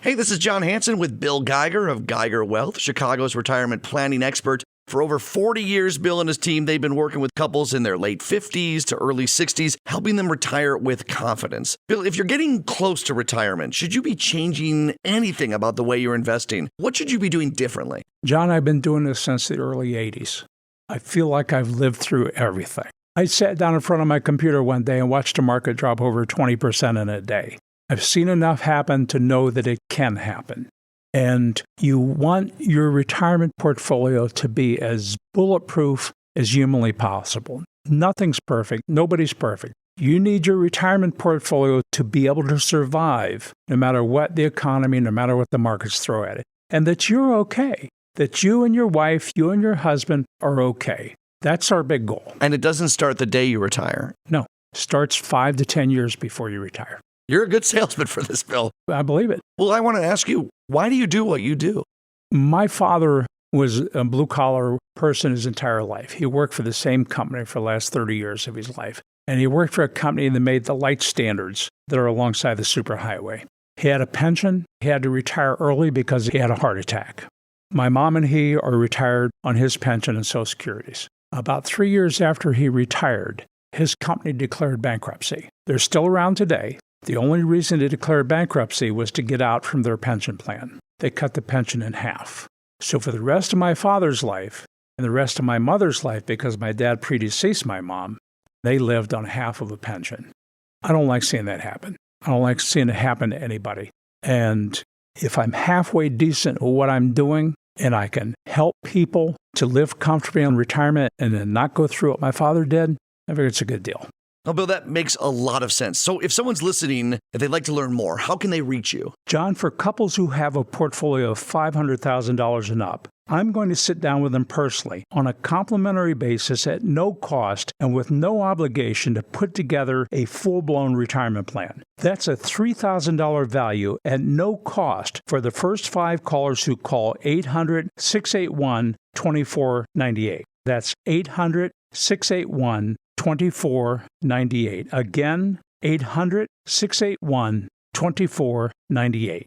Hey, this is John Hanson with Bill Geiger of Geiger Wealth, Chicago's retirement planning expert. For over 40 years, Bill and his team, they've been working with couples in their late 50s to early 60s, helping them retire with confidence. Bill, if you're getting close to retirement, should you be changing anything about the way you're investing? What should you be doing differently? John, I've been doing this since the early 80s. I feel like I've lived through everything. I sat down in front of my computer one day and watched the market drop over 20% in a day. I've seen enough happen to know that it can happen. And you want your retirement portfolio to be as bulletproof as humanly possible. Nothing's perfect. Nobody's perfect. You need your retirement portfolio to be able to survive no matter what the economy, no matter what the markets throw at it. And that you're okay. That you and your wife, you and your husband are okay. That's our big goal. And it doesn't start the day you retire. No, it starts 5 to 10 years before you retire. You're a good salesman for this, Bill. I believe it. Well, I want to ask you, why do you do what you do? My father was a blue-collar person his entire life. He worked for the same company for the last 30 years of his life. And he worked for a company that made the light standards that are alongside the superhighway. He had a pension. He had to retire early because he had a heart attack. My mom and he are retired on his pension and Social Security's. About 3 years after he retired, his company declared bankruptcy. They're still around today. The only reason they declared bankruptcy was to get out from their pension plan. They cut the pension in half. So for the rest of my father's life and the rest of my mother's life, because my dad predeceased my mom, they lived on half of a pension. I don't like seeing that happen. I don't like seeing it happen to anybody. And if I'm halfway decent at what I'm doing and I can help people to live comfortably in retirement and then not go through what my father did, I figure it's a good deal. Oh, Bill, that makes a lot of sense. So if someone's listening, if they'd like to learn more, how can they reach you? John, for couples who have a portfolio of $500,000 and up, I'm going to sit down with them personally on a complimentary basis at no cost and with no obligation to put together a full-blown retirement plan. That's a $3,000 value at no cost for the first 5 callers who call 800-681-2498. That's 800-681-2498. Again, 800-681-2498.